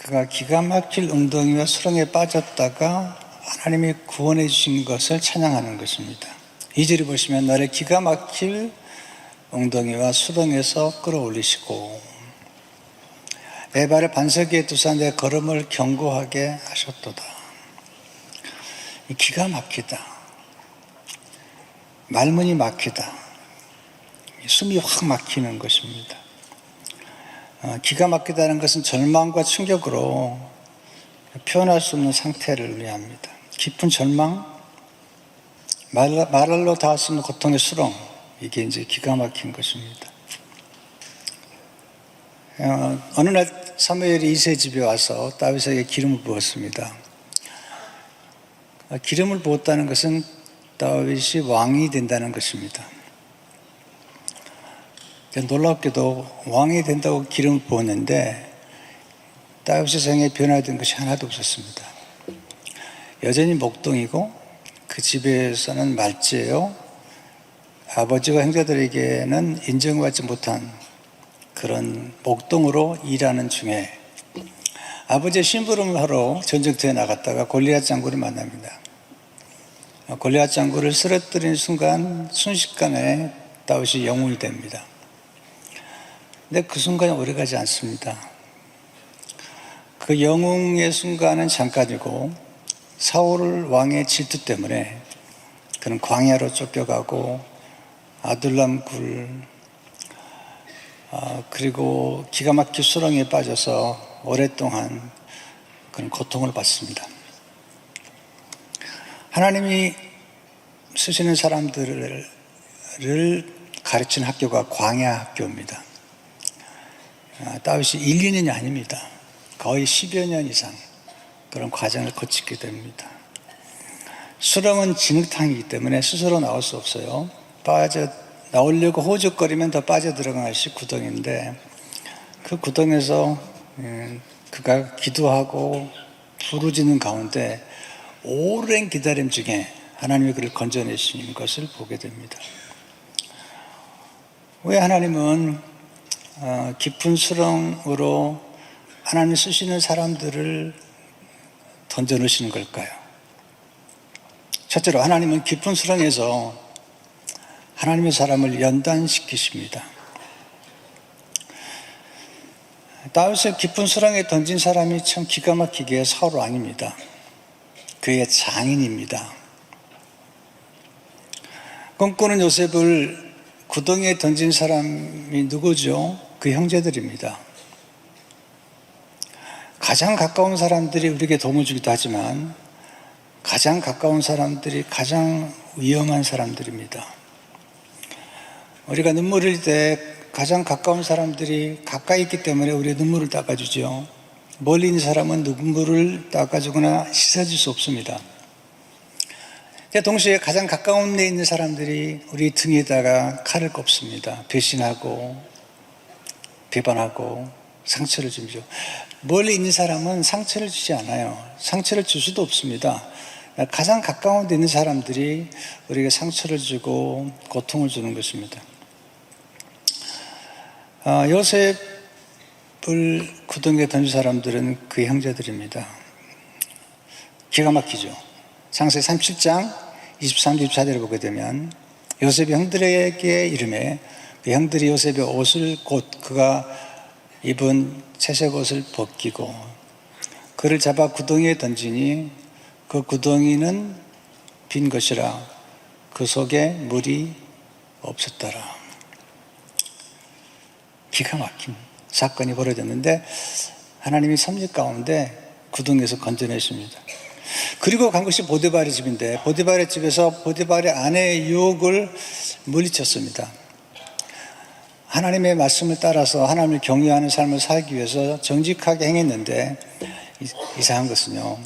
그가 기가 막힐 웅덩이와 수렁에 빠졌다가 하나님이 구원해 주신 것을 찬양하는 것입니다. 2절을 보시면 나를 기가 막힐 웅덩이와 수렁에서 끌어올리시고 내 발을 반석 위에 두사 내 걸음을 견고하게 하셨도다. 기가 막히다. 말문이 막히다. 숨이 확 막히는 것입니다. 기가 막히다는 것은 절망과 충격으로 표현할 수 없는 상태를 의미합니다. 깊은 절망, 말로 닿을 수 없는 고통의 수렁, 이게 이제 기가 막힌 것입니다. 어느 날 사무엘이 이새의 집에 와서 다윗에게 기름을 부었습니다. 기름을 부었다는 것은 다윗이 왕이 된다는 것입니다. 놀랍게도 왕이 된다고 기름을 부었는데 다윗의 생에 변화된 것이 하나도 없었습니다. 여전히 목동이고 그 집에서는 말제요, 아버지와 형제들에게는 인정받지 못한 그런 목동으로 일하는 중에 아버지의 심부름을 하러 전쟁터에 나갔다가 골리앗 장군을 만납니다. 골리앗 장군을 쓰러뜨린 순간 순식간에 다윗이 영웅이 됩니다. 근데 그 순간이 오래가지 않습니다. 그 영웅의 순간은 잠깐이고 사울 왕의 질투 때문에 그는 광야로 쫓겨가고 아둘람 굴, 그리고 기가 막힌 수렁에 빠져서 오랫동안 그런 고통을 받습니다. 하나님이 쓰시는 사람들을 가르치는 학교가 광야 학교입니다. 다윗이 1, 2년이 아닙니다. 거의 10여 년 이상 그런 과정을 거치게 됩니다. 수렁은 진흙탕이기 때문에 스스로 나올 수 없어요. 나오려고 호적거리면 더 빠져들어가는 것이 구덩인데 그 구덩에서 그가 기도하고 부르짖는 가운데 오랜 기다림 중에 하나님이 그를 건져내시는 것을 보게 됩니다. 왜 하나님은 깊은 수렁으로 하나님이 쓰시는 사람들을 던져놓으시는 걸까요? 첫째로 하나님은 깊은 수렁에서 하나님의 사람을 연단시키십니다. 다윗을 깊은 수렁에 던진 사람이 참 기가 막히게 사울 왕입니다. 그의 장인입니다. 꿈꾸는 요셉을 구덩이에 던진 사람이 누구죠? 그 형제들입니다. 가장 가까운 사람들이 우리에게 도움을 주기도 하지만 가장 가까운 사람들이 가장 위험한 사람들입니다. 우리가 눈물을 흘릴 때 가장 가까운 사람들이 가까이 있기 때문에 우리의 눈물을 닦아주죠. 멀리 있는 사람은 눈물을 닦아주거나 씻어줄 수 없습니다. 동시에 가장 가까운 데 있는 사람들이 우리 등에다가 칼을 꼽습니다. 배신하고 비판하고 상처를 주죠. 멀리 있는 사람은 상처를 주지 않아요. 상처를 줄 수도 없습니다. 가장 가까운 데 있는 사람들이 우리에게 상처를 주고 고통을 주는 것입니다. 요셉을 구덩이에 던진 사람들은 그의 형제들입니다. 기가 막히죠. 창세기 37장 23, 24절을 보게 되면 요셉이 형들에게 이르매 그 형들이 요셉의 옷을 곧 그가 입은 채색 옷을 벗기고 그를 잡아 구덩이에 던지니 그 구덩이는 빈 것이라 그 속에 물이 없었더라. 기가 막힌 사건이 벌어졌는데 하나님이 섭리 가운데 구덩이에서 건져내십니다. 그리고 간 것이 보디발의 집인데 보디발의 집에서 보디발의 아내의 유혹을 물리쳤습니다. 하나님의 말씀을 따라서 하나님을 경외하는 삶을 살기 위해서 정직하게 행했는데 이상한 것은요,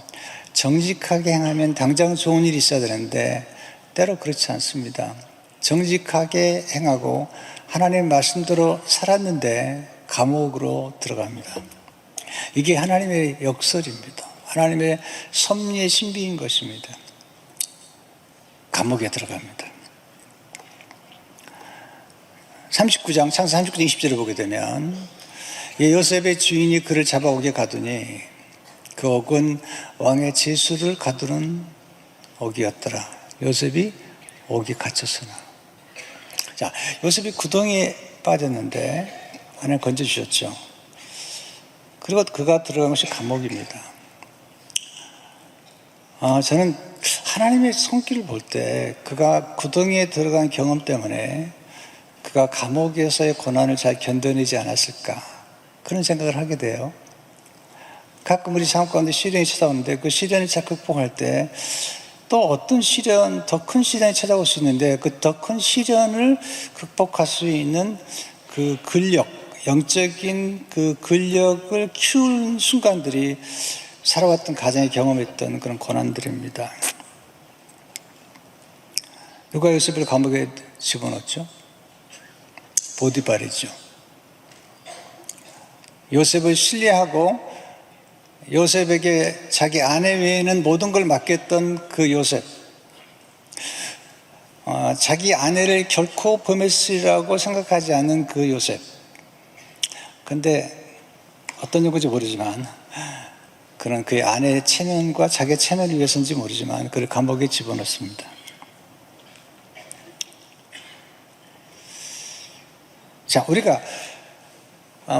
정직하게 행하면 당장 좋은 일이 있어야 되는데 때로 그렇지 않습니다. 정직하게 행하고 하나님의 말씀대로 살았는데 감옥으로 들어갑니다. 이게 하나님의 역설입니다. 하나님의 섭리의 신비인 것입니다. 감옥에 들어갑니다. 39장, 창세 39장 20절을 보게 되면 요셉의 주인이 그를 잡아오게 가더니 그 옥은 왕의 제수를 가두는 옥이었더라. 요셉이 옥에 갇혔으나. 자, 요셉이 구덩이에 빠졌는데 하나님 건져주셨죠. 그리고 그가 들어간 것이 감옥입니다. 저는 하나님의 손길을 볼 때 그가 구덩이에 들어간 경험 때문에 그가 감옥에서의 고난을 잘 견뎌내지 않았을까, 그런 생각을 하게 돼요. 가끔 우리 삶 가운데 시련이 찾아오는데 그 시련을 잘 극복할 때 또 어떤 시련, 더 큰 시련이 찾아올 수 있는데 그 더 큰 시련을 극복할 수 있는 그 근력, 영적인 그 근력을 키우는 순간들이 살아왔던 가정에 경험했던 그런 고난들입니다. 누가 요셉을 감옥에 집어넣었죠? 보디발이죠. 요셉을 신뢰하고 요셉에게 자기 아내 외에는 모든 걸 맡겼던 그 요셉, 자기 아내를 결코 범했으리라고 생각하지 않는 그 요셉. 근데 어떤 이유인지 모르지만 그런 그의 아내의 체면과 자기의 체면을 위해서인지 모르지만 그를 감옥에 집어넣습니다. 자,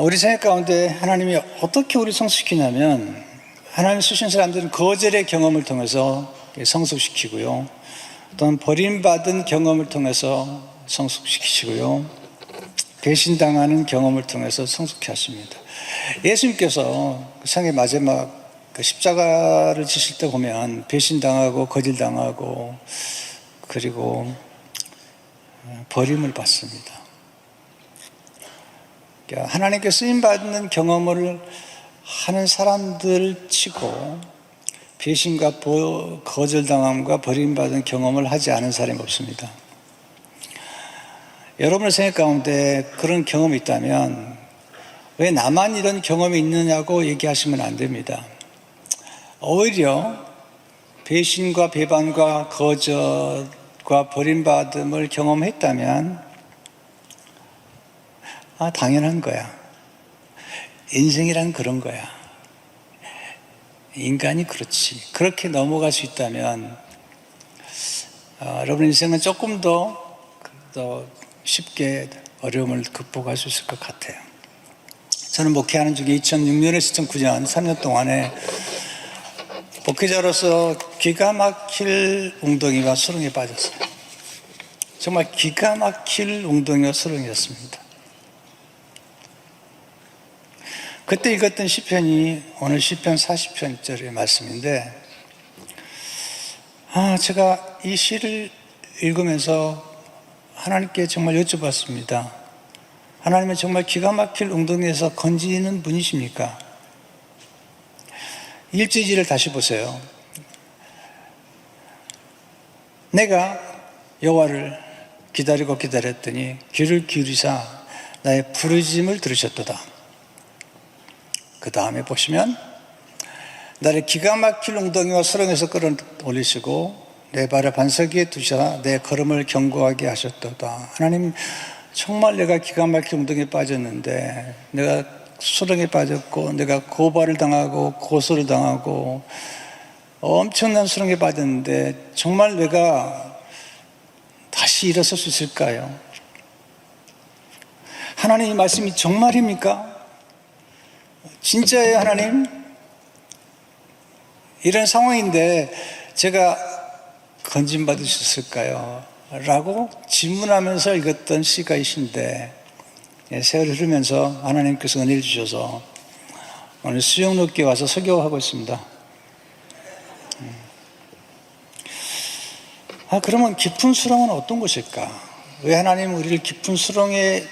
우리 생각 가운데 하나님이 어떻게 우리 성숙시키냐면, 하나님 쓰신 사람들은 거절의 경험을 통해서 성숙시키고요, 또는 버림받은 경험을 통해서 성숙시키시고요, 배신당하는 경험을 통해서 성숙케 하십니다. 예수님께서 생의 마지막 십자가를 지실 때 보면 배신당하고 거절당하고 그리고 버림을 받습니다. 하나님께 쓰임받는 경험을 하는 사람들 치고 배신과 거절당함과 버림받은 경험을 하지 않은 사람이 없습니다. 여러분의 생각 가운데 그런 경험이 있다면 왜 나만 이런 경험이 있느냐고 얘기하시면 안 됩니다. 오히려 배신과 배반과 거절과 버림받음을 경험했다면 당연한 거야. 인생이란 그런 거야. 인간이 그렇지. 그렇게 넘어갈 수 있다면 여러분 인생은 조금 더 쉽게 어려움을 극복할 수 있을 것 같아요. 저는 목회하는 중에 2006년에서 2009년 3년 동안에 목회자로서 기가 막힐 웅덩이와 수렁에 빠졌어요. 정말 기가 막힐 웅덩이와 수렁이었습니다. 그때 읽었던 시편이 오늘 시편 40편 1절의 말씀인데, 제가 이 시를 읽으면서 하나님께 정말 여쭤봤습니다. 하나님은 정말 기가 막힐 웅덩이에서 건지는 분이십니까? 1절을 다시 보세요. 내가 여호와를 기다리고 기다렸더니 귀를 기울이사 나의 부르짖음을 들으셨도다. 그 다음에 보시면 나를 기가 막힐 웅덩이와 수렁에서 끌어올리시고 내 발을 반석 위에 두셔 내 걸음을 견고하게 하셨도다. 하나님, 정말 내가 기가 막힐 웅덩이에 빠졌는데, 내가 수렁에 빠졌고 내가 고발을 당하고 고소를 당하고 엄청난 수렁에 빠졌는데 정말 내가 다시 일어설 수 있을까요? 하나님, 이 말씀이 정말입니까? 진짜예요, 하나님? 이런 상황인데 제가 건짐받을 수 있을까요? 라고 질문하면서 읽었던 시가 이신데, 세월이 흐르면서 하나님께서 은혜를 주셔서 오늘 수영록에 와서 설교하고 있습니다. 그러면 깊은 수렁은 어떤 곳일까? 왜 하나님은 우리를 깊은 수렁에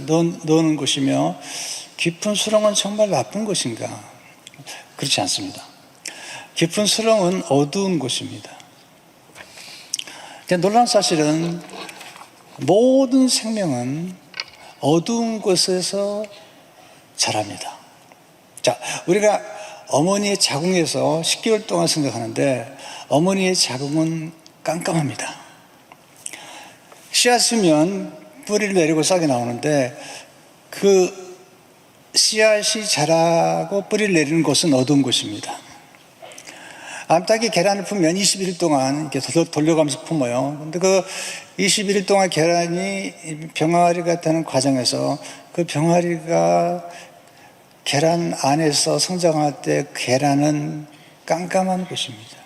넣는 것이며 깊은 수렁은 정말 나쁜 것인가? 그렇지 않습니다. 깊은 수렁은 어두운 곳입니다. 놀라운 사실은 모든 생명은 어두운 곳에서 자랍니다. 자, 우리가 어머니의 자궁에서 10개월 동안 생각하는데 어머니의 자궁은 깜깜합니다. 씨앗이면 뿌리를 내리고 싹이 나오는데 그 씨앗이 자라고 뿌리를 내리는 곳은 어두운 곳입니다. 암탉이 계란을 품으면 21일 동안 이렇게 돌려가면서 품어요. 근데 그 21일 동안 계란이 병아리가 되는 과정에서 그 병아리가 계란 안에서 성장할 때 계란은 깜깜한 곳입니다.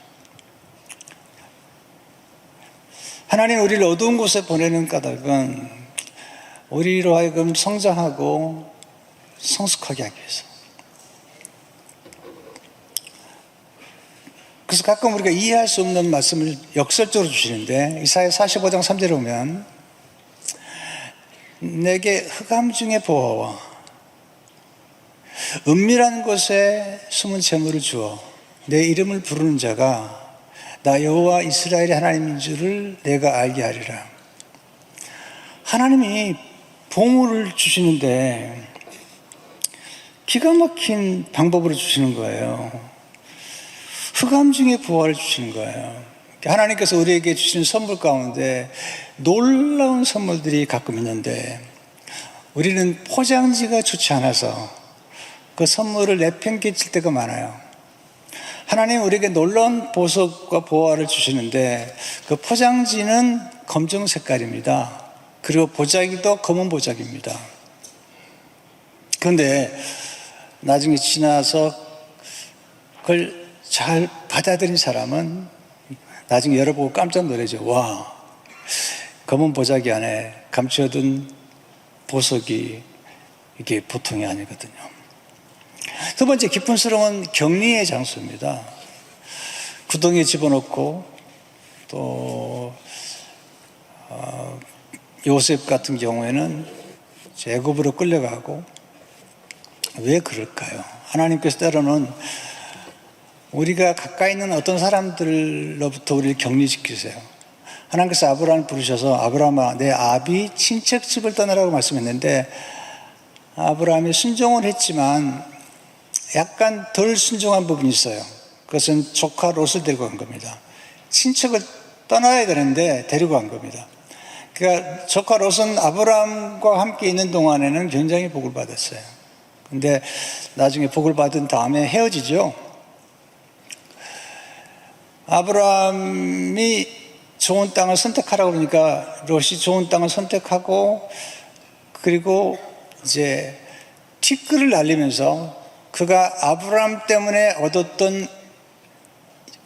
하나님 우리를 어두운 곳에 보내는 까닭은 우리로 하여금 성장하고 성숙하게 하기 위해서. 그래서 가끔 우리가 이해할 수 없는 말씀을 역설적으로 주시는데, 이사야 45장 3절에 보면 내게 흑암 중에 보아와 은밀한 곳에 숨은 재물을 주어 내 이름을 부르는 자가 나 여호와 이스라엘의 하나님인 줄을 내가 알게 하리라. 하나님이 보물을 주시는데 기가 막힌 방법으로 주시는 거예요. 흑암 중에 부활을 주시는 거예요. 하나님께서 우리에게 주시는 선물 가운데 놀라운 선물들이 가끔 있는데 우리는 포장지가 좋지 않아서 그 선물을 내팽개칠 때가 많아요. 하나님 우리에게 놀라운 보석과 보화를 주시는데 그 포장지는 검정 색깔입니다. 그리고 보자기도 검은 보자기입니다. 그런데 나중에 지나서 그걸 잘 받아들인 사람은 나중에 열어보고 깜짝 놀라죠. 와, 검은 보자기 안에 감춰둔 보석이 이게 보통이 아니거든요. 두 번째, 기쁨스러운 격리의 장소입니다. 구덩이에 집어넣고 또 요셉 같은 경우에는 애굽으로 끌려가고. 왜 그럴까요? 하나님께서 때로는 우리가 가까이 있는 어떤 사람들로부터 우리를 격리시키세요. 하나님께서 아브라함을 부르셔서 아브라함아 내 아비 친척집을 떠나라고 말씀했는데 아브라함이 순종을 했지만 약간 덜 순종한 부분이 있어요. 그것은 조카 롯을 데리고 간 겁니다. 친척을 떠나야 되는데 데리고 간 겁니다. 그러니까 조카 롯은 아브라함과 함께 있는 동안에는 굉장히 복을 받았어요. 근데 나중에 복을 받은 다음에 헤어지죠. 아브라함이 좋은 땅을 선택하라고 그러니까 롯이 좋은 땅을 선택하고 그리고 이제 티끌을 날리면서 그가 아브라함 때문에 얻었던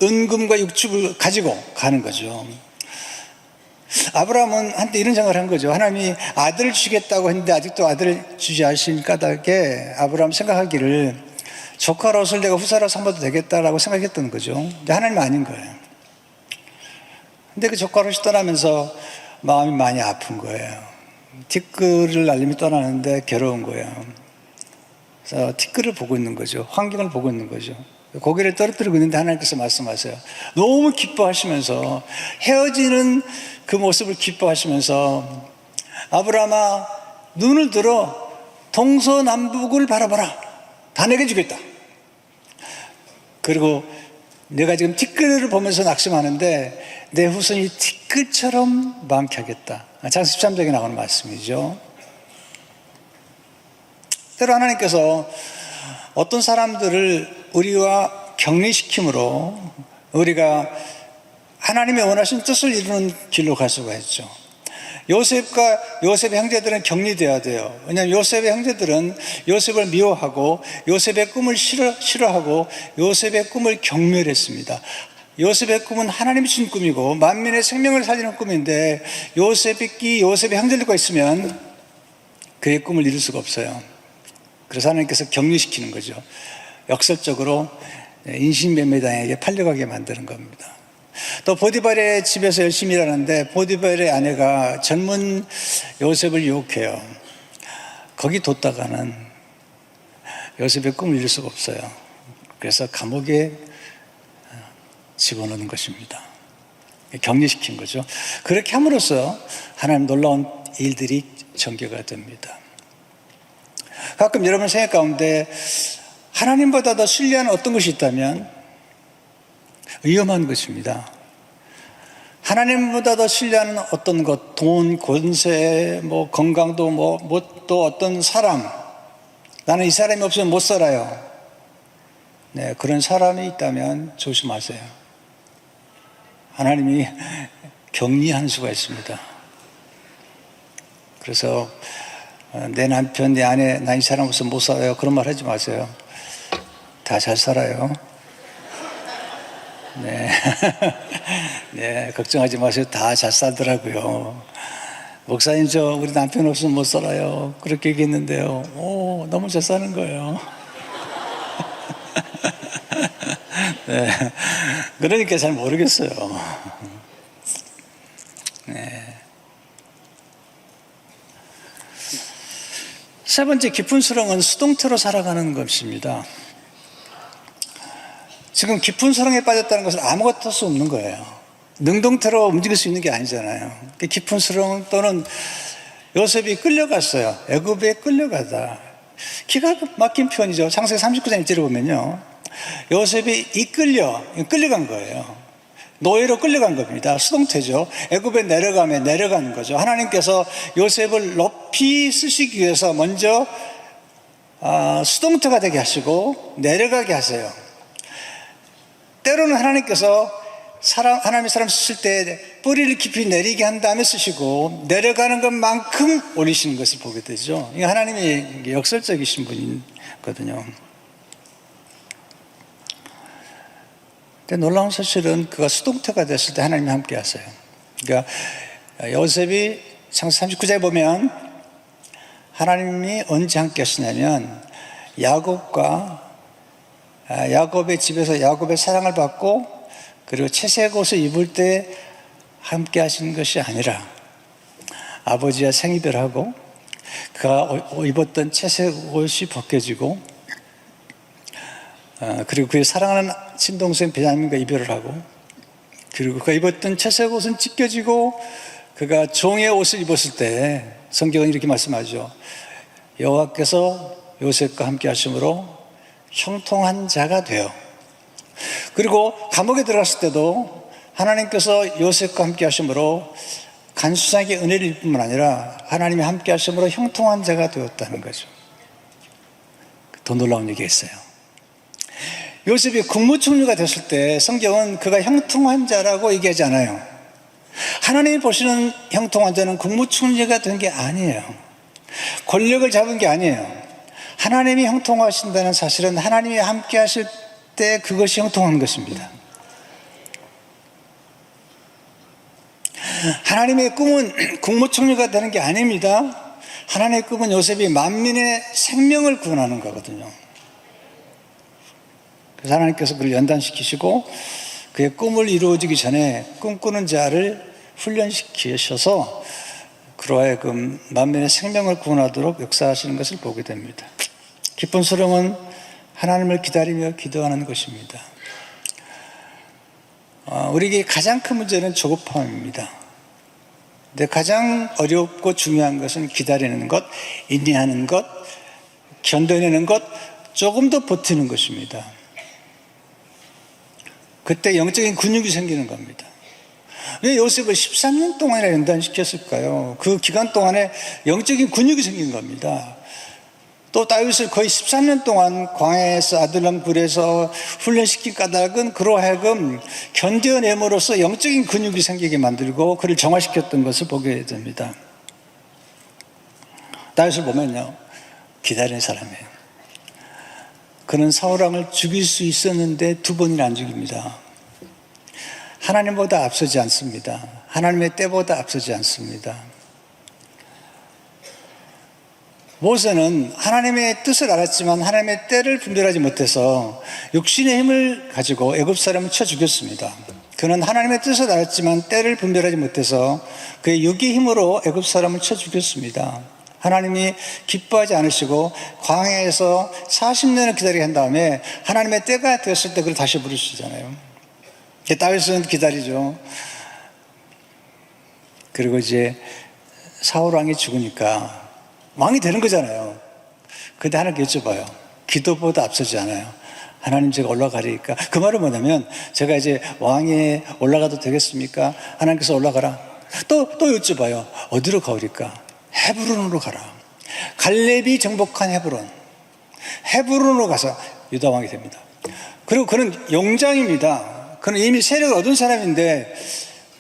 은금과 육축을 가지고 가는 거죠. 아브라함은 한때 이런 생각을 한 거죠. 하나님이 아들을 주겠다고 했는데 아직도 아들을 주지 않으신 까닭에 아브라함 생각하기를 조카 롯을 내가 후사로 삼아도 되겠다라고 생각했던 거죠. 근데 하나님은 아닌 거예요. 근데 그 조카 롯이 떠나면서 마음이 많이 아픈 거예요. 티끌을 날리며 떠나는데 괴로운 거예요. 그래서 티끌을 보고 있는 거죠. 환경을 보고 있는 거죠. 고개를 떨어뜨리고 있는데 하나님께서 말씀하세요. 너무 기뻐하시면서 헤어지는 그 모습을 기뻐하시면서 아브라함아 눈을 들어 동서남북을 바라봐라. 다 내게 주겠다. 그리고 내가 지금 티끌을 보면서 낙심하는데 내 후손이 티끌처럼 많게 하겠다. 창세기 13장에 나오는 말씀이죠. 때로 하나님께서 어떤 사람들을 우리와 격리시킴으로 우리가 하나님의 원하신 뜻을 이루는 길로 갈 수가 있죠. 요셉의 형제들은 격리되어야 돼요. 왜냐하면 요셉의 형제들은 요셉을 미워하고 요셉의 꿈을 싫어하고 요셉의 꿈을 경멸했습니다. 요셉의 꿈은 하나님이 주신 꿈이고 만민의 생명을 살리는 꿈인데 요셉의 형제들과 있으면 그의 꿈을 이룰 수가 없어요. 그래서 하나님께서 격리시키는 거죠. 역설적으로 인신매매당에게 팔려가게 만드는 겁니다. 또 보디발의 집에서 열심히 일하는데 보디발의 아내가 젊은 요셉을 유혹해요. 거기 뒀다가는 요셉의 꿈을 이룰 수가 없어요. 그래서 감옥에 집어넣는 것입니다. 격리시킨 거죠. 그렇게 함으로써 하나님 놀라운 일들이 전개가 됩니다. 가끔 여러분 생각 가운데 하나님보다 더 신뢰하는 어떤 것이 있다면 위험한 것입니다. 하나님보다 더 신뢰하는 어떤 것, 돈, 권세, 건강도 또 어떤 사람, 나는 이 사람이 없으면 못 살아요. 네, 그런 사람이 있다면 조심하세요. 하나님이 격리하는 수가 있습니다. 그래서 내 남편, 내 아내, 나 이 사람 없으면 못 살아요. 그런 말 하지 마세요. 다 잘 살아요. 네. 네, 걱정하지 마세요. 다 잘 살더라고요. 목사님, 우리 남편 없으면 못 살아요. 그렇게 얘기했는데요. 너무 잘 사는 거예요. 네. 그러니까 잘 모르겠어요. 네. 세 번째, 깊은 수렁은 수동태로 살아가는 것입니다. 지금 깊은 수렁에 빠졌다는 것은 아무것도 할 수 없는 거예요. 능동태로 움직일 수 있는 게 아니잖아요. 깊은 수렁 또는 요셉이 끌려갔어요. 애굽에 끌려가다. 기가 막힌 표현이죠. 창세기 39장 1절을 보면요, 요셉이 끌려간 거예요. 노예로 끌려간 겁니다. 수동태죠. 애굽에 내려가는 거죠. 하나님께서 요셉을 높이 쓰시기 위해서 먼저 수동태가 되게 하시고 내려가게 하세요. 때로는 하나님께서 하나님의 사람 쓰실 때 뿌리를 깊이 내리게 한 다음에 쓰시고 내려가는 것만큼 올리시는 것을 보게 되죠. 이게 하나님이 역설적이신 분이거든요. 놀라운 사실은 그가 수동태가 됐을 때 하나님이 함께 하세요. 그러니까 요셉이 창세기 39장에 보면 하나님이 언제 함께 하시냐면 야곱의 집에서 야곱의 사랑을 받고 그리고 채색 옷을 입을 때 함께 하시는 것이 아니라 아버지와 생이별하고 그가 입었던 채색 옷이 벗겨지고 그리고 그의 사랑하는 친동생 베냐민과 이별을 하고 그리고 그가 입었던 채색 옷은 찢겨지고 그가 종의 옷을 입었을 때 성경은 이렇게 말씀하죠. 여호와께서 요셉과 함께 하심으로 형통한 자가 되어, 그리고 감옥에 들어갔을 때도 하나님께서 요셉과 함께 하심으로 간수장에게 은혜를 입을 뿐만 아니라 하나님이 함께 하심으로 형통한 자가 되었다는 거죠. 더 놀라운 얘기가 있어요. 요셉이 국무총리가 됐을 때 성경은 그가 형통한 자라고 얘기하지 않아요. 하나님이 보시는 형통한 자는 국무총리가 된 게 아니에요. 권력을 잡은 게 아니에요. 하나님이 형통하신다는 사실은 하나님이 함께 하실 때 그것이 형통한 것입니다. 하나님의 꿈은 국무총리가 되는 게 아닙니다. 하나님의 꿈은 요셉이 만민의 생명을 구원하는 거거든요. 그래서 하나님께서 그를 연단시키시고 그의 꿈을 이루어지기 전에 꿈꾸는 자를 훈련시키셔서 그로 하여금 만민의 생명을 구원하도록 역사하시는 것을 보게 됩니다. 깊은 수렁은 하나님을 기다리며 기도하는 것입니다. 우리에게 가장 큰 문제는 조급함입니다. 근데 가장 어렵고 중요한 것은 기다리는 것, 인내하는 것, 견뎌내는 것, 조금 더 버티는 것입니다. 그때 영적인 근육이 생기는 겁니다. 왜 요셉을 13년 동안이나 연단시켰을까요? 그 기간 동안에 영적인 근육이 생긴 겁니다. 또 다윗을 거의 13년 동안 광야에서 아둘람 굴에서 훈련시킨 까닭은 그로 하여금 견뎌냄으로써 영적인 근육이 생기게 만들고 그를 정화시켰던 것을 보게 됩니다. 다윗을 보면요, 기다리는 사람이에요. 그는 사울왕을 죽일 수 있었는데 2번이나 안 죽입니다. 하나님보다 앞서지 않습니다. 하나님의 때보다 앞서지 않습니다. 모세는 하나님의 뜻을 알았지만 하나님의 때를 분별하지 못해서 육신의 힘을 가지고 애굽 사람을 쳐 죽였습니다. 그는 하나님의 뜻을 알았지만 때를 분별하지 못해서 그의 육의 힘으로 애굽 사람을 쳐 죽였습니다. 하나님이 기뻐하지 않으시고 광야에서 40년을 기다리게 한 다음에 하나님의 때가 되었을 때 그를 다시 부르시잖아요. 다윗은 기다리죠. 그리고 이제 사울 왕이 죽으니까 왕이 되는 거잖아요. 근데 하나님께 여쭤봐요. 기도보다 앞서지 않아요. 하나님, 제가 올라가리니까. 그 말은 뭐냐면 제가 이제 왕에 올라가도 되겠습니까? 하나님께서 올라가라. 또 여쭤봐요. 어디로 가오리까? 헤브론으로 가라. 갈렙이 정복한 헤브론으로 가서 유다 왕이 됩니다. 그리고 그는 용장입니다. 그는 이미 세력을 얻은 사람인데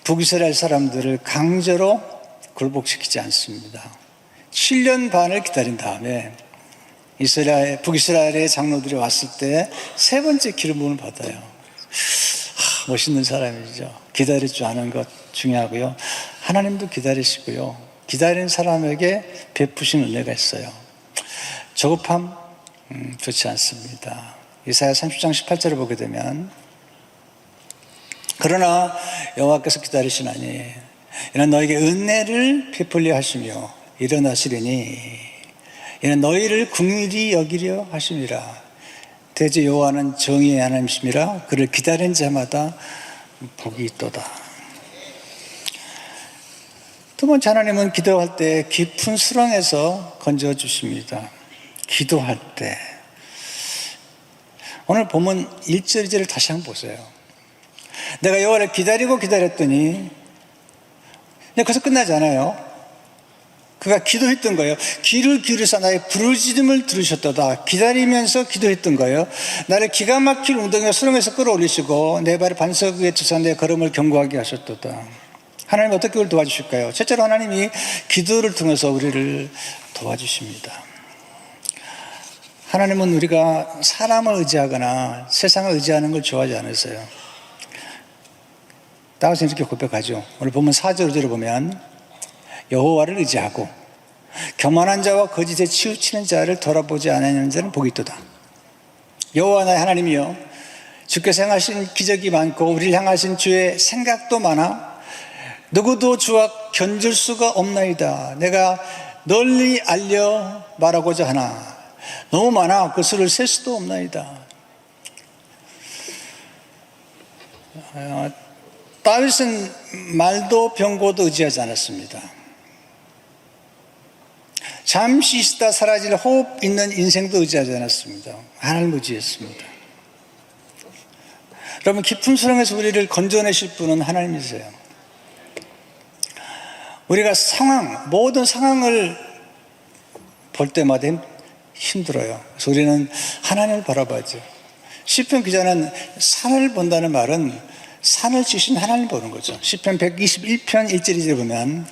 북이스라엘 사람들을 강제로 굴복시키지 않습니다. 7년 반을 기다린 다음에 북이스라엘의 장로들이 왔을 때 세 번째 기름 부음을 받아요. 멋있는 사람이죠. 기다릴 줄 아는 것 중요하고요. 하나님도 기다리시고요. 기다리는 사람에게 베푸신 은혜가 있어요. 조급함 좋지 않습니다. 이사야 30장 18절을 보게 되면 그러나 여호와께서 기다리시나니 이는 너에게 은혜를 베풀려 하시며 일어나시리니 이는 너희를 긍휼히 여기려 하심이라. 대제 여호와는 정의의 하나님이시라. 그를 기다리는 자마다 복이 있도다. 두 번째, 하나님은 기도할 때 깊은 수렁에서 건져주십니다. 기도할 때. 오늘 본문 1절 2절을 다시 한번 보세요. 내가 여호와를 기다리고 기다렸더니, 근데 거기서 끝나지 않아요. 그가 기도했던 거예요. 귀를 기울여서 나의 부르짖음을 들으셨도다. 기다리면서 기도했던 거예요. 나를 기가 막힐 웅덩이와 수렁에서 끌어올리시고 내 발을 반석 위에 두사 내 걸음을 견고하게 하셨도다. 하나님 어떻게 우리를 도와주실까요? 첫째로 하나님이 기도를 통해서 우리를 도와주십니다. 하나님은 우리가 사람을 의지하거나 세상을 의지하는 걸 좋아하지 않으세요. 다윗은 이렇게 고백하죠. 오늘 보면 4절 5절을 보면 여호와를 의지하고 교만한 자와 거짓에 치우치는 자를 돌아보지 않으려는 자는 복이 있도다. 여호와 나의 하나님이여, 주께서 행하신 기적이 많고 우리를 향하신 주의 생각도 많아 누구도 주와 견줄 수가 없나이다. 내가 널리 알려 말하고자 하나 너무 많아 그 수를 셀 수도 없나이다. 다윗은 말도 병고도 의지하지 않았습니다. 잠시 있다 사라질 호흡 있는 인생도 의지하지 않았습니다. 하나님을 의지했습니다. 여러분, 깊은 수렁에서 우리를 건져내실 분은 하나님이세요. 우리가 모든 상황을 볼 때마다 힘들어요. 그래서 우리는 하나님을 바라봐야죠. 시편 기자는 산을 본다는 말은 산을 지으신 하나님 보는 거죠. 시편 121편 1절 2절 보면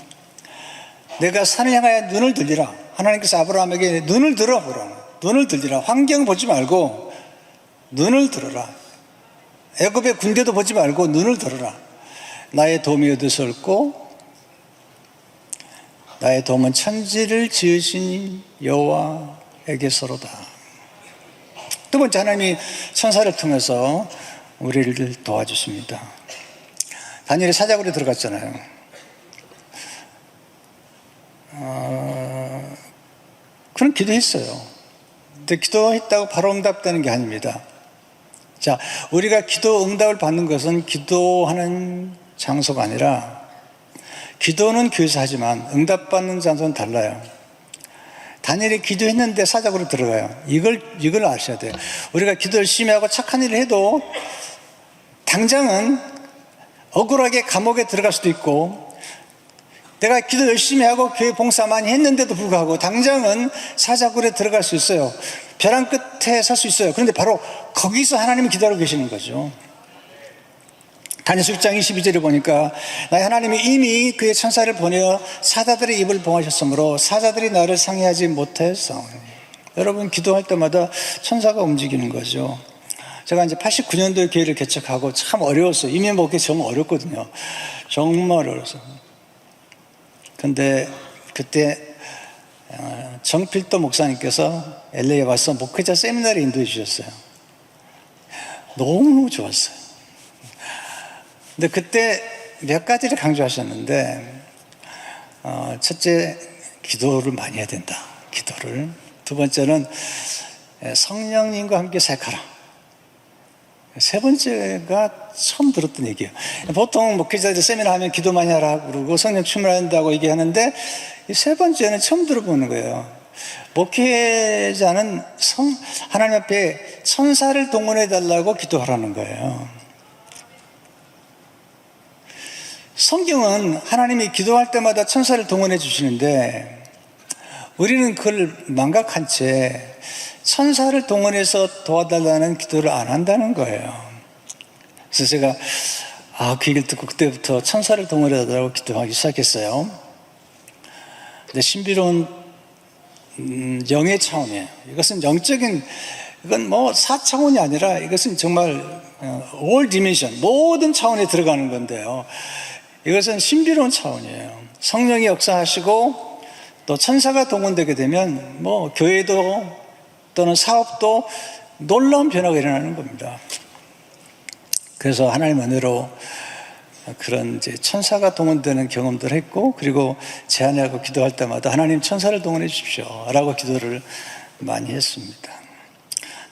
내가 산을 향하여 눈을 들리라. 하나님께서 아브라함에게 눈을 들어보라. 눈을 들리라. 환경 보지 말고 눈을 들어라. 애굽의 군대도 보지 말고 눈을 들어라. 나의 도움이 어디서 올고 나의 도움은 천지를 지으신 여호와에게서로다. 두 번째, 하나님이 천사를 통해서 우리를 도와주십니다. 다니엘이 사자굴에 들어갔잖아요. 그런 기도했어요. 근데 기도했다고 바로 응답되는 게 아닙니다. 자, 우리가 기도 응답을 받는 것은 기도하는 장소가 아니라, 기도는 교회에서 하지만 응답받는 장소는 달라요. 다니엘이 기도했는데 사자굴로 들어가요. 이걸 아셔야 돼요. 우리가 기도 열심히 하고 착한 일을 해도 당장은 억울하게 감옥에 들어갈 수도 있고, 내가 기도 열심히 하고 교회 봉사 많이 했는데도 불구하고 당장은 사자굴에 들어갈 수 있어요. 벼랑 끝에 설 수 있어요. 그런데 바로 거기서 하나님이 기다리고 계시는 거죠. 다니엘서 6장 22절에 보니까 나의 하나님이 이미 그의 천사를 보내어 사자들의 입을 봉하셨으므로 사자들이 나를 상해하지 못하였사오니. 여러분, 기도할 때마다 천사가 움직이는 거죠. 제가 이제 89년도에 교회를 개척하고 참 어려웠어요. 이미 먹기 정말 어렵거든요. 정말 어려웠어요. 근데 그때 정필도 목사님께서 LA에 와서 목회자 세미나를 인도해 주셨어요. 너무너무 좋았어요. 근데 그때 몇 가지를 강조하셨는데, 첫째, 기도를 많이 해야 된다. 기도를. 두 번째는 성령님과 함께 사역하라. 세 번째가 처음 들었던 얘기예요. 보통 목회자들 세미나 하면 기도 많이 하라 그러고 성령 충만한다고 얘기하는데, 이 세 번째는 처음 들어보는 거예요. 목회자는 하나님 앞에 천사를 동원해 달라고 기도하라는 거예요. 성경은 하나님이 기도할 때마다 천사를 동원해 주시는데, 우리는 그걸 망각한 채 천사를 동원해서 도와달라는 기도를 안 한다는 거예요. 그래서 제가 그 얘기를 듣고 그때부터 천사를 동원해달라고 기도하기 시작했어요. 근데 신비로운 영의 차원이에요. 이것은 영적인, 이건 뭐 4차원이 아니라 이것은 정말 all dimension, 모든 차원에 들어가는 건데요. 이것은 신비로운 차원이에요. 성령이 역사하시고 또 천사가 동원되게 되면 뭐 교회도 또는 사업도 놀라운 변화가 일어나는 겁니다. 그래서 하나님 은혜로 그런 이제 천사가 동원되는 경험들을 했고, 그리고 제안하고 기도할 때마다 하나님 천사를 동원해 주십시오 라고 기도를 많이 했습니다.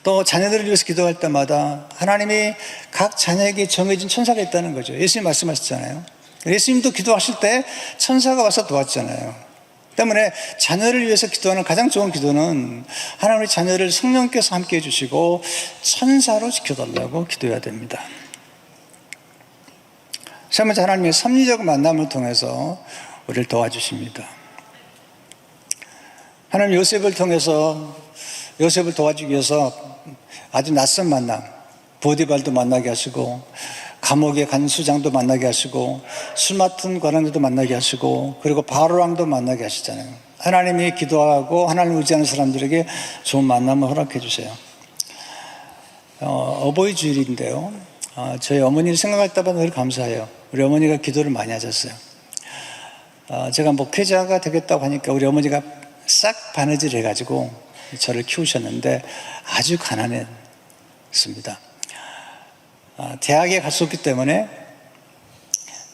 또 자녀들을 위해서 기도할 때마다 하나님이 각 자녀에게 정해진 천사가 있다는 거죠. 예수님 말씀하셨잖아요. 예수님도 기도하실 때 천사가 와서 도왔잖아요. 때문에 자녀를 위해서 기도하는 가장 좋은 기도는 하나님의 자녀를 성령께서 함께 해주시고 천사로 지켜달라고 기도해야 됩니다. 세 번째, 하나님의 섭리적 만남을 통해서 우리를 도와주십니다. 하나님 요셉을 통해서 요셉을 도와주기 위해서 아주 낯선 만남, 보디발도 만나게 하시고 감옥의 간수장도 만나게 하시고 술 맡은 관원들도 만나게 하시고 그리고 바로왕도 만나게 하시잖아요. 하나님이 기도하고 하나님을 의지하는 사람들에게 좋은 만남을 허락해 주세요. 어버이 주일인데요, 저희 어머니를 생각할 때마다 늘 감사해요. 우리 어머니가 기도를 많이 하셨어요. 제가 목회자가 되겠다고 하니까 우리 어머니가 싹 바느질 해가지고 저를 키우셨는데 아주 가난했습니다. 대학에 갈 수 없기 때문에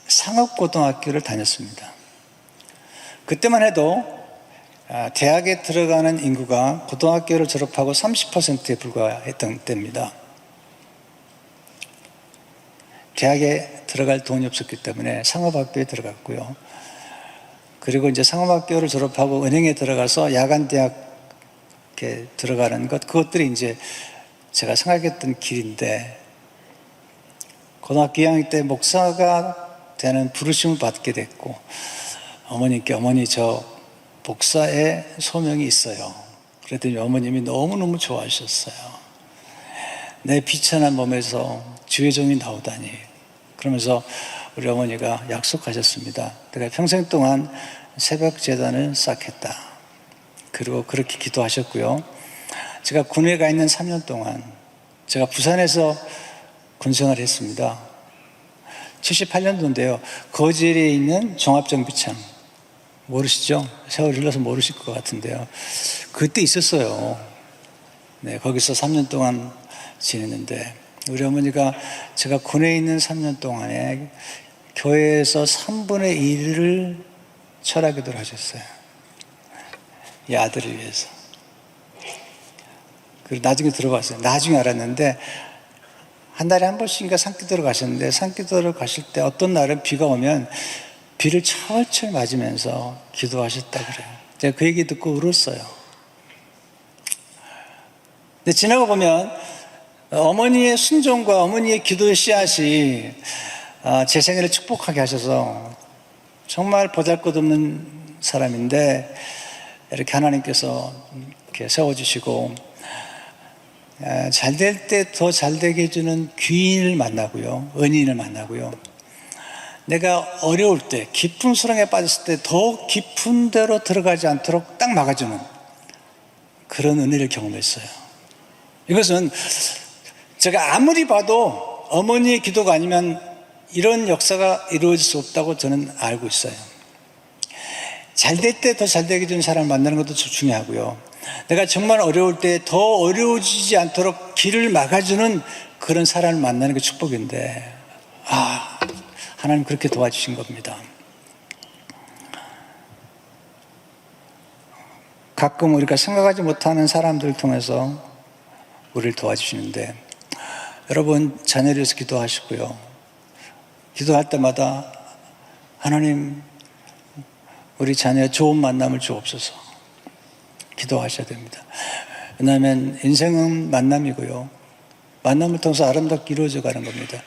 상업고등학교를 다녔습니다. 그때만 해도 대학에 들어가는 인구가 고등학교를 졸업하고 30%에 불과했던 때입니다. 대학에 들어갈 돈이 없었기 때문에 상업학교에 들어갔고요. 그리고 이제 상업학교를 졸업하고 은행에 들어가서 야간대학에 들어가는 그것들이 이제 제가 생각했던 길인데, 고등학교 2학년 때 목사가 되는 부르심을 받게 됐고, 어머님께 어머니 저 목사의 소명이 있어요. 그랬더니 어머님이 너무너무 좋아하셨어요. 내 비천한 몸에서 주의 종이 나오다니. 그러면서 우리 어머니가 약속하셨습니다. 내가 평생 동안 새벽 제단을 쌓겠다. 그리고 그렇게 기도하셨고요. 제가 군에 가 있는 3년 동안 제가 부산에서 군생활을 했습니다. 78년도인데요. 거제리에 있는 종합정비창 모르시죠? 세월 흘러서 모르실 것 같은데요. 그때 있었어요. 네, 거기서 3년 동안 지냈는데 우리 어머니가 제가 군에 있는 3년 동안에 교회에서 3분의 1을 철학기도를 하셨어요. 이 아들을 위해서. 그리고 나중에 들어봤어요. 나중에 알았는데 한 달에 한 번씩인가 산기도를 가셨는데, 산기도를 가실 때 어떤 날은 비가 오면 비를 철철 맞으면서 기도하셨다 그래요. 제가 그 얘기 듣고 울었어요. 근데 지나고 보면 어머니의 순종과 어머니의 기도의 씨앗이 제 생애를 축복하게 하셔서 정말 보잘것없는 사람인데 이렇게 하나님께서 이렇게 세워주시고, 잘 될 때 더 잘 되게 해주는 귀인을 만나고요, 은인을 만나고요, 내가 어려울 때 깊은 수렁에 빠졌을 때 더 깊은 데로 들어가지 않도록 딱 막아주는 그런 은혜를 경험했어요. 이것은 제가 아무리 봐도 어머니의 기도가 아니면 이런 역사가 이루어질 수 없다고 저는 알고 있어요. 잘 될 때 더 잘 되게 해주는 사람을 만나는 것도 중요하고요, 내가 정말 어려울 때 더 어려워지지 않도록 길을 막아주는 그런 사람을 만나는 게 축복인데, 하나님 그렇게 도와주신 겁니다. 가끔 우리가 생각하지 못하는 사람들을 통해서 우리를 도와주시는데, 여러분 자녀를 위해서 기도하시고요, 기도할 때마다 하나님 우리 자녀의 좋은 만남을 주옵소서 기도하셔야 됩니다. 왜냐하면 인생은 만남이고요, 만남을 통해서 아름답게 이루어져 가는 겁니다.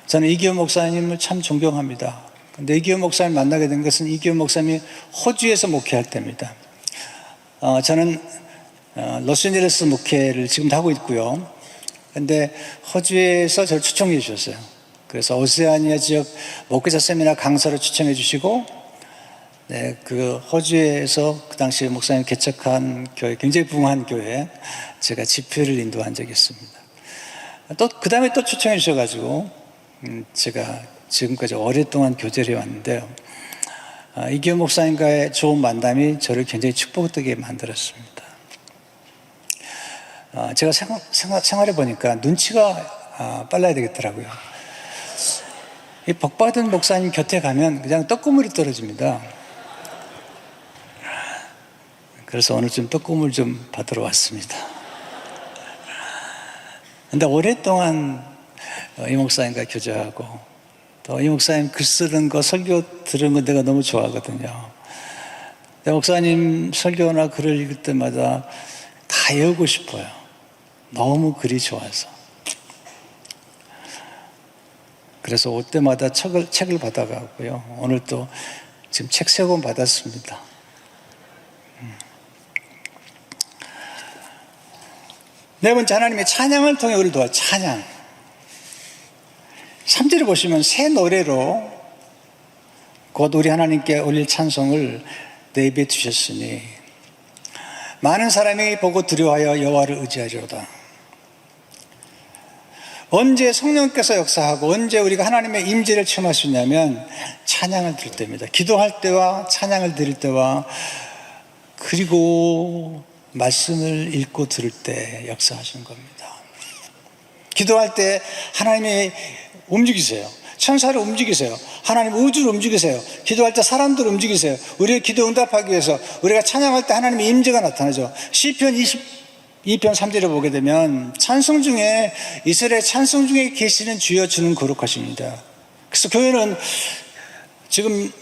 저는 이기호 목사님을 참 존경합니다. 근데 이기호 목사님을 만나게 된 것은 이기호 목사님이 호주에서 목회할 때입니다. 저는 로스앤젤레스 목회를 지금도 하고 있고요. 근데 호주에서 저를 초청해 주셨어요. 그래서 오세아니아 지역 목회자 세미나 강사로 초청해 주시고, 네, 그 호주에서 그 당시에 목사님 개척한 교회, 굉장히 부흥한 교회에 제가 집회를 인도한 적이 있습니다. 또 그 다음에 또 초청해 주셔가지고 제가 지금까지 오랫동안 교제를 해왔는데요. 이기호 목사님과의 좋은 만남이 저를 굉장히 축복되게 만들었습니다. 제가 생활해 보니까 눈치가 빨라야 되겠더라고요. 이 복받은 목사님 곁에 가면 그냥 떡고물이 떨어집니다. 그래서 오늘 좀 떡고물 좀 받으러 왔습니다. 근데 오랫동안 이 목사님과 교제하고, 또 이 목사님 글 쓰는 거, 설교 들은 거 내가 너무 좋아하거든요. 내 목사님 설교나 글을 읽을 때마다 다 외우고 싶어요. 너무 글이 좋아서. 그래서 올 때마다 책을 받아가고요. 오늘 또 지금 책 3권 받았습니다. 네 번째, 하나님의 찬양을 통해 우리를 도와. 찬양. 3절을 보시면 새 노래로 곧 우리 하나님께 올릴 찬송을 내비해 주셨으니 많은 사람이 보고 두려워하여 여호와를 의지하리로다. 언제 성령께서 역사하고 언제 우리가 하나님의 임재를 체험할 수 있냐면 찬양을 드릴 때입니다. 기도할 때와 찬양을 드릴 때와, 그리고 말씀을 읽고 들을 때 역사하시는 겁니다. 기도할 때 하나님이 움직이세요. 천사를 움직이세요. 하나님 우주를 움직이세요. 기도할 때 사람들을 움직이세요. 우리의 기도 응답하기 위해서 우리가 찬양할 때 하나님의 임재가 나타나죠. 시편 22편 3절을 보게 되면 찬송 중에, 이스라엘 찬송 중에 계시는 주여 주는 거룩하십니다. 그래서 교회는 지금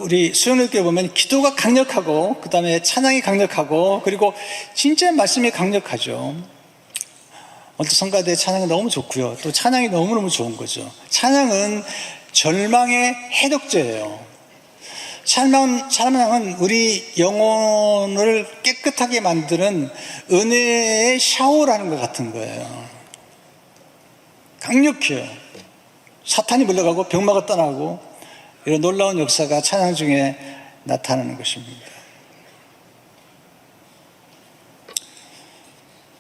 우리 수영학교에 보면 기도가 강력하고, 그 다음에 찬양이 강력하고, 그리고 진짜 말씀이 강력하죠. 어떤 성가대의 찬양이 너무 좋고요. 또 찬양이 너무너무 좋은 거죠. 찬양은 절망의 해독제예요. 찬양은 우리 영혼을 깨끗하게 만드는 은혜의 샤워라는 것 같은 거예요. 강력해요. 사탄이 물러가고 병마가 떠나고, 이런 놀라운 역사가 찬양 중에 나타나는 것입니다.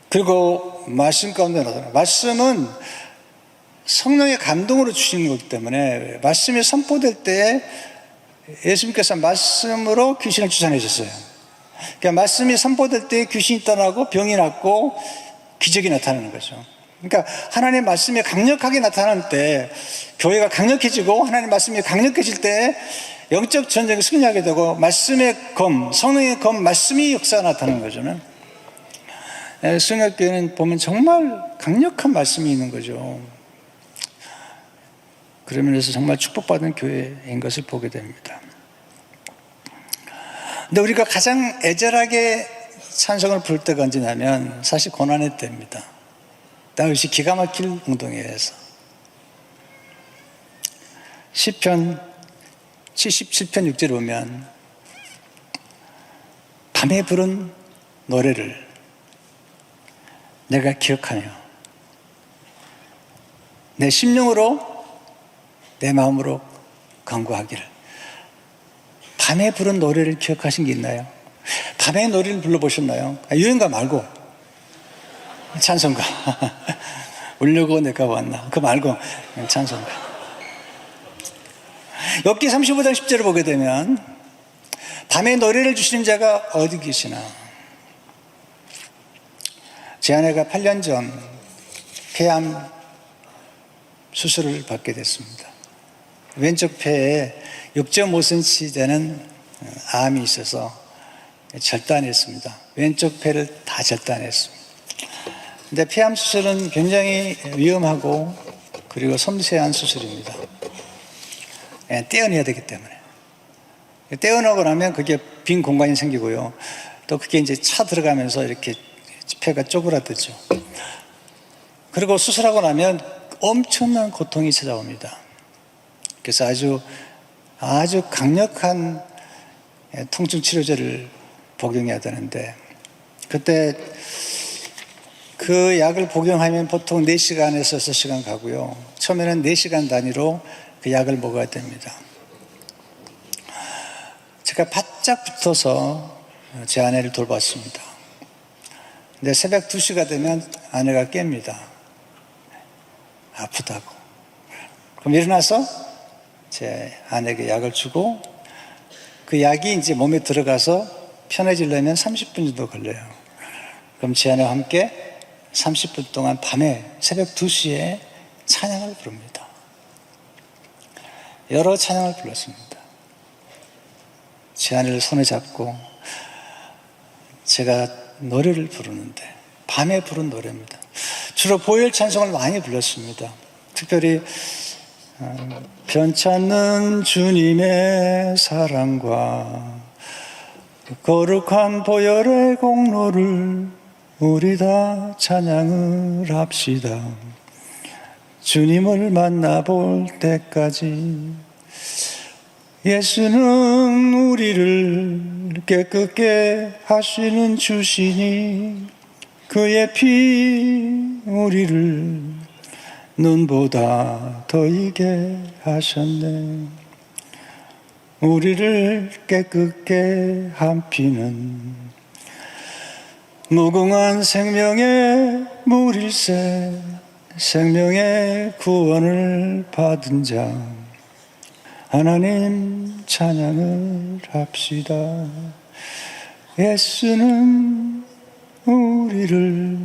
그리고 말씀 가운데 나타나요. 말씀은 성령의 감동으로 주시는 거기 때문에, 말씀이 선포될 때 예수님께서 말씀으로 귀신을 쫓아내 셨어요. 그러니까 말씀이 선포될 때 귀신이 떠나고 병이 낫고 기적이 나타나는 거죠. 그러니까 하나님의 말씀이 강력하게 나타날 때 교회가 강력해지고, 하나님의 말씀이 강력해질 때 영적 전쟁에 승리하게 되고, 말씀의 검, 성령의 검, 말씀이 역사가 나타나는 거죠. 수영학교에는 보면 정말 강력한 말씀이 있는 거죠. 그런 면에서 정말 축복받은 교회인 것을 보게 됩니다. 근데 우리가 가장 애절하게 찬송을 부를 때가 언제냐면 사실 고난의 때입니다. 다윗이 기가 막힐 운동회에서 시편 77편 6절에 보면 밤에 부른 노래를 내가 기억하며 내 심령으로 내 마음으로 간구하기를. 밤에 부른 노래를 기억하신 게 있나요? 밤에 노래를 불러보셨나요? 유행가 말고 찬송가. 울려고 내가 왔나, 그거 말고 찬송가. 욥기 35장 10절을 보게 되면 밤에 노래를 주시는 자가 어디 계시나. 제 아내가 8년 전 폐암 수술을 받게 됐습니다. 왼쪽 폐에 6.5cm 되는 암이 있어서 절단했습니다. 왼쪽 폐를 다 절단했습니다. 근데 폐암 수술은 굉장히 위험하고 그리고 섬세한 수술입니다. 떼어내야 되기 때문에. 떼어내고 나면 그게 빈 공간이 생기고요. 또 그게 이제 차 들어가면서 이렇게 폐가 쪼그라들죠. 그리고 수술하고 나면 엄청난 고통이 찾아옵니다. 그래서 아주 강력한 통증 치료제를 복용해야 되는데, 그때 그 약을 복용하면 보통 4시간에서 6시간 가고요. 처음에는 4시간 단위로 그 약을 먹어야 됩니다. 제가 바짝 붙어서 제 아내를 돌봤습니다. 근데 새벽 2시가 되면 아내가 깹니다. 아프다고. 그럼 일어나서 제 아내에게 약을 주고 그 약이 이제 몸에 들어가서 편해지려면 30분 정도 걸려요. 그럼 제 아내와 함께 30분 동안 밤에 새벽 2시에 찬양을 부릅니다. 여러 찬양을 불렀습니다. 제 아내를 손에 잡고 제가 노래를 부르는데 밤에 부른 노래입니다. 주로 보혈 찬송을 많이 불렀습니다. 특별히 편찮는 주님의 사랑과 거룩한 보혈의 공로를 우리 다 찬양을 합시다. 주님을 만나볼 때까지 예수는 우리를 깨끗게 하시는 주시니 그의 피 우리를 눈보다 더 이게 하셨네. 우리를 깨끗게 한 피는 무궁한 생명의 물일세. 생명의 구원을 받은 자 하나님 찬양을 합시다. 예수는 우리를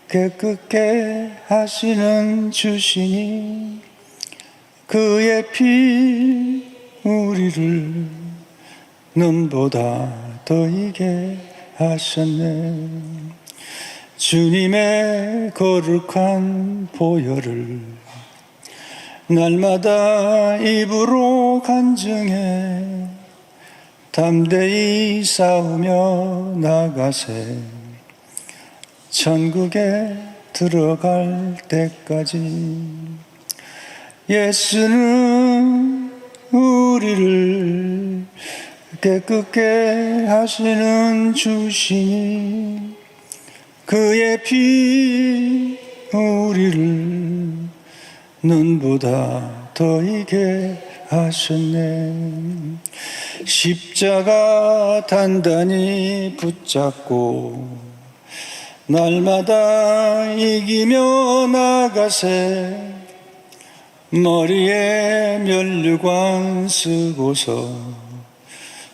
깨끗게 하시는 주시니 그의 피 우리를 눈보다 더 이게 하셨네. 주님의 거룩한 보혈을 날마다 입으로 간증해 담대히 싸우며 나가세. 천국에 들어갈 때까지 예수는 우리를 깨끗게 하시는 주시니 그의 피 우리를 눈보다 더 이게 하셨네. 십자가 단단히 붙잡고 날마다 이기며 나가세. 머리에 면류관 쓰고서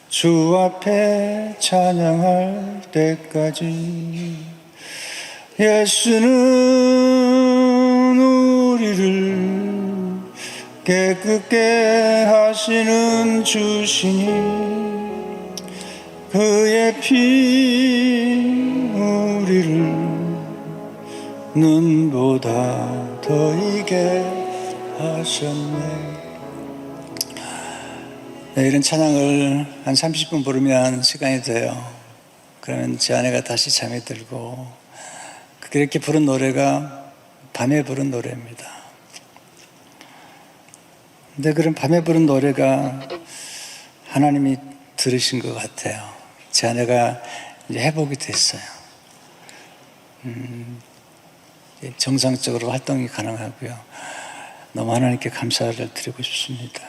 주 앞에 찬양할 때까지 예수는 우리를 깨끗게 하시는 주시니 그의 피 우리를 눈보다 더 이게 하셨네. 네, 이런 찬양을 한 30분 부르면 시간이 돼요. 그러면 제 아내가 다시 잠이 들고 그렇게 부른 노래가 밤에 부른 노래입니다. 근데 그런 밤에 부른 노래가 하나님이 들으신 것 같아요. 제 아내가 이제 회복이 됐어요. 정상적으로 활동이 가능하고요. 너무 하나님께 감사를 드리고 싶습니다.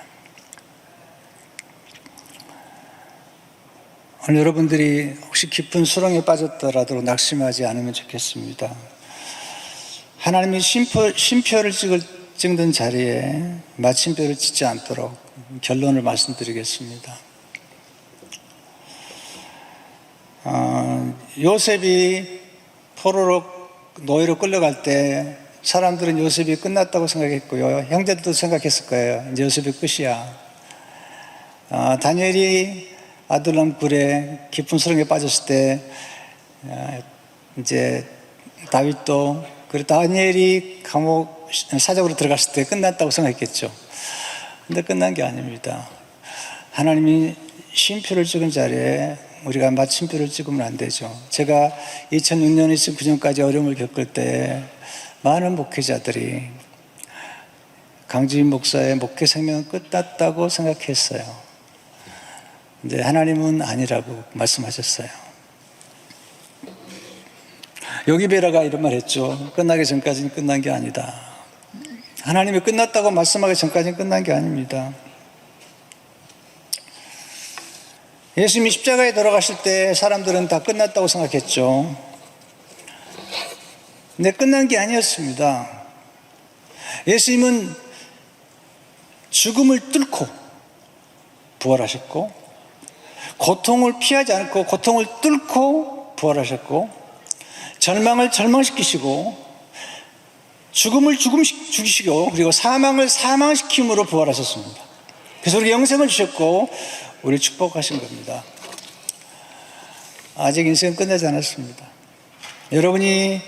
오늘 여러분들이 혹시 깊은 수렁에 빠졌더라도 낙심하지 않으면 좋겠습니다. 하나님이 쉼표를 찍는 자리에 마침표를 찍지 않도록 결론을 말씀드리겠습니다. 요셉이 포로로 노예로 끌려갈 때 사람들은 요셉이 끝났다고 생각했고요. 형제들도 생각했을 거예요. 이제 요셉이 끝이야. 다니엘이 아둘람 굴에 깊은 수렁에 빠졌을 때 이제 다윗도 그리고 다니엘이 감옥 사적으로 들어갔을 때 끝났다고 생각했겠죠. 근데 끝난 게 아닙니다. 하나님이 쉼표를 찍은 자리에 우리가 마침표를 찍으면 안 되죠. 제가 2006년, 2009년까지 어려움을 겪을 때 많은 목회자들이 강주인 목사의 목회 생명은 끝났다고 생각했어요. 근데 하나님은 아니라고 말씀하셨어요. 요기베라가 이런 말 했죠. 끝나기 전까지는 끝난 게 아니다. 하나님이 끝났다고 말씀하기 전까지는 끝난 게 아닙니다. 예수님이 십자가에 돌아가실 때 사람들은 다 끝났다고 생각했죠. 근데 끝난 게 아니었습니다. 예수님은 죽음을 뚫고 부활하셨고, 고통을 피하지 않고 고통을 뚫고 부활하셨고, 절망을 절망시키시고, 죽음을 죽이시고, 그리고 사망을 사망시킴으로 부활하셨습니다. 그래서 우리 영생을 주셨고 우리 축복하신 겁니다. 아직 인생은 끝나지 않았습니다. 여러분이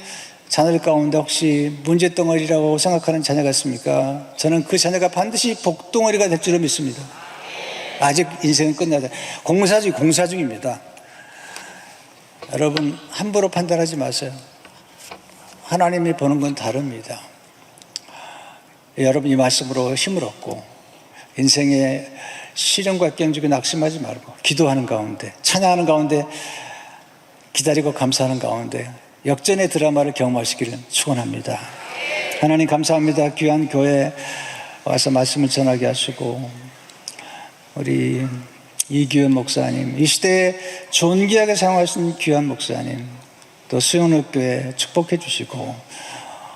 자녀들 가운데 혹시 문제덩어리라고 생각하는 자녀가 있습니까? 저는 그 자녀가 반드시 복덩어리가 될 줄로 믿습니다. 아직 인생은 끝나지 않았습니다. 공사 중입니다. 여러분 함부로 판단하지 마세요. 하나님이 보는 건 다릅니다. 여러분 이 말씀으로 힘을 얻고 인생의 시련과 경주에 낙심하지 말고 기도하는 가운데, 찬양하는 가운데, 기다리고 감사하는 가운데 역전의 드라마를 경험하시기를 축원합니다. 하나님 감사합니다. 귀한 교회 와서 말씀을 전하게 하시고, 우리 이규현 목사님, 이 시대에 존귀하게 사용하신 귀한 목사님, 또 수영록교회 축복해 주시고,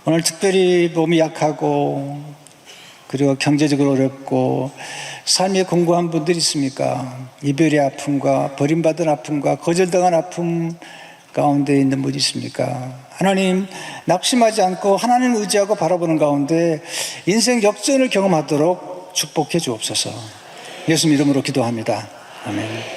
오늘 특별히 몸이 약하고 그리고 경제적으로 어렵고 삶에 공고한 분들이 있습니까? 이별의 아픔과 버림받은 아픔과 거절당한 아픔 가운데 있는 분이 있습니까? 하나님 낙심하지 않고 하나님 의지하고 바라보는 가운데 인생 역전을 경험하도록 축복해 주옵소서. 예수님 이름으로 기도합니다. 아멘.